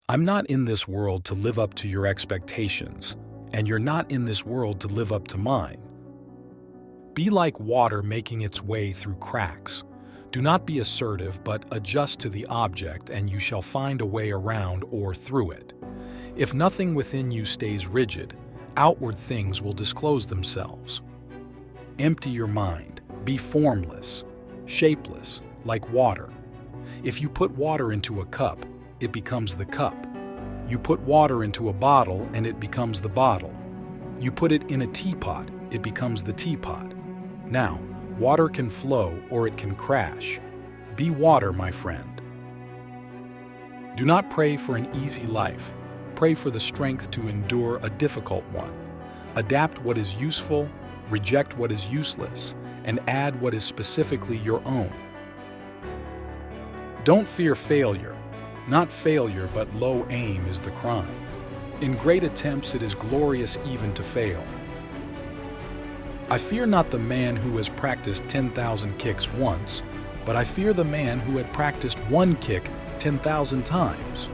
I'm not in this world to live up to your expectations, and you're not in this world to live up to mine. Be like water making its way through cracks. Do not be assertive, but adjust to the object, and you shall find a way around or through it. If nothing within you stays rigid, outward things will disclose themselves. Empty your mind. Be formless, shapeless, like water. If you put water into a cup, it becomes the cup. You put water into a bottle and it becomes the bottle. You put it in a teapot, it becomes the teapot. Now, water can flow or it can crash. Be water, my friend. Do not pray for an easy life. Pray for the strength to endure a difficult one. Adapt what is useful, reject what is useless, and add what is specifically your own. Don't fear failure. Not failure, but low aim is the crime. In great attempts, it is glorious even to fail. I fear not the man who has practiced 10,000 kicks once, but I fear the man who had practiced one kick 10,000 times.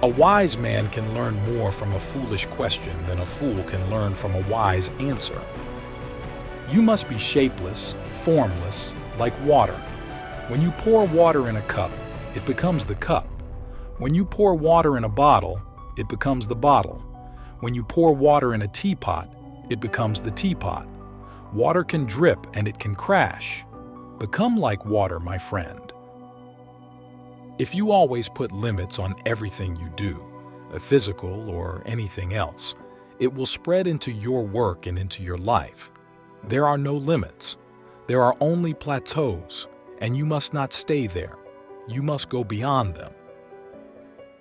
A wise man can learn more from a foolish question than a fool can learn from a wise answer. You must be shapeless, formless, like water. When you pour water in a cup, it becomes the cup. When you pour water in a bottle, it becomes the bottle. When you pour water in a teapot, it becomes the teapot. Water can drip and it can crash. Become like water, my friend. If you always put limits on everything you do, physical or anything else, it will spread into your work and into your life. There are no limits. There are only plateaus, and you must not stay there. You must go beyond them.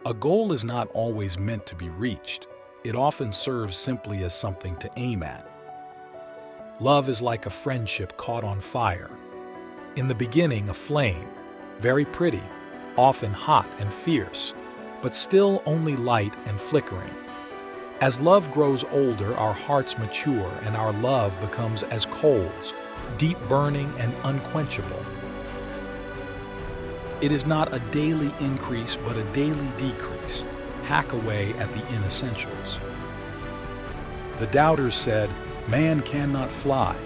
A goal is not always meant to be reached. It often serves simply as something to aim at. Love is like a friendship caught on fire. In the beginning, a flame, very pretty, often hot and fierce, but still only light and flickering. As love grows older, our hearts mature and our love becomes as coals, deep burning and unquenchable. It is not a daily increase, but a daily decrease. Hack away at the inessentials. The doubters said, "Man cannot fly."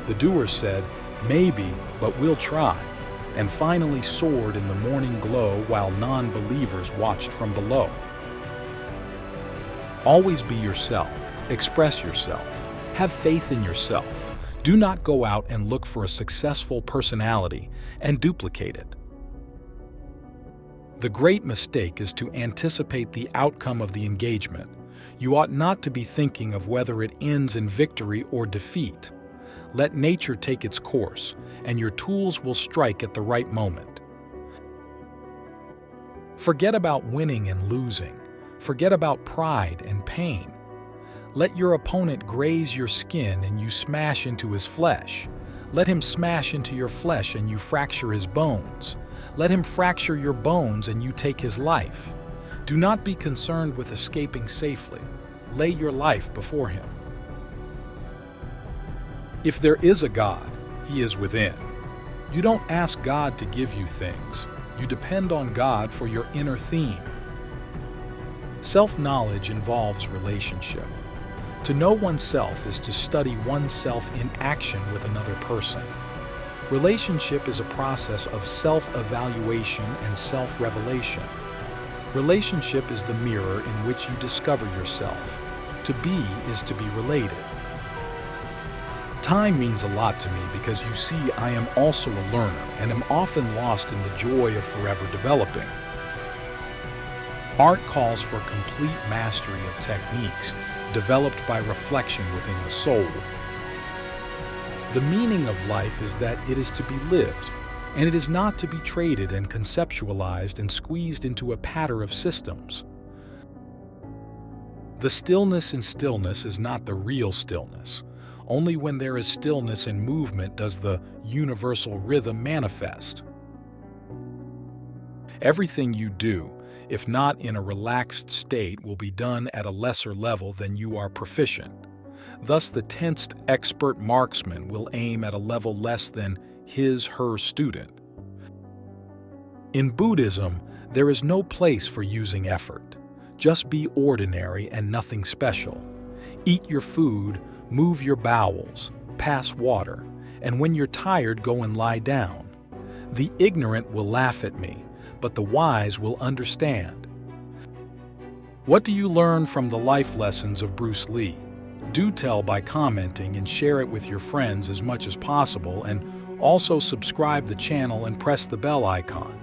The doers said, "Maybe, but we'll try," and finally soared in the morning glow while non-believers watched from below. Always be yourself. Express yourself. Have faith in yourself. Do not go out and look for a successful personality and duplicate it. The great mistake is to anticipate the outcome of the engagement. You ought not to be thinking of whether it ends in victory or defeat. Let nature take its course, and your tools will strike at the right moment. Forget about winning and losing. Forget about pride and pain. Let your opponent graze your skin and you smash into his flesh. Let him smash into your flesh and you fracture his bones. Let him fracture your bones and you take his life. Do not be concerned with escaping safely. Lay your life before him. If there is a God, he is within. You don't ask God to give you things. You depend on God for your inner theme. Self-knowledge involves relationship. To know oneself is to study oneself in action with another person. Relationship is a process of self-evaluation and self-revelation. Relationship is the mirror in which you discover yourself. To be is to be related. Time means a lot to me because you see I am also a learner and am often lost in the joy of forever developing. Art calls for complete mastery of techniques developed by reflection within the soul. The meaning of life is that it is to be lived, and it is not to be traded and conceptualized and squeezed into a patter of systems. The stillness in stillness is not the real stillness. Only when there is stillness and movement does the universal rhythm manifest. Everything you do, if not in a relaxed state, will be done at a lesser level than you are proficient. Thus, the tensed expert marksman will aim at a level less than his/her student. In Buddhism, there is no place for using effort. Just be ordinary and nothing special. Eat your food, move your bowels, pass water, and when you're tired, go and lie down. The ignorant will laugh at me, but the wise will understand. What do you learn from the life lessons of Bruce Lee? Do tell by commenting and share it with your friends as much as possible, and also subscribe the channel and press the bell icon.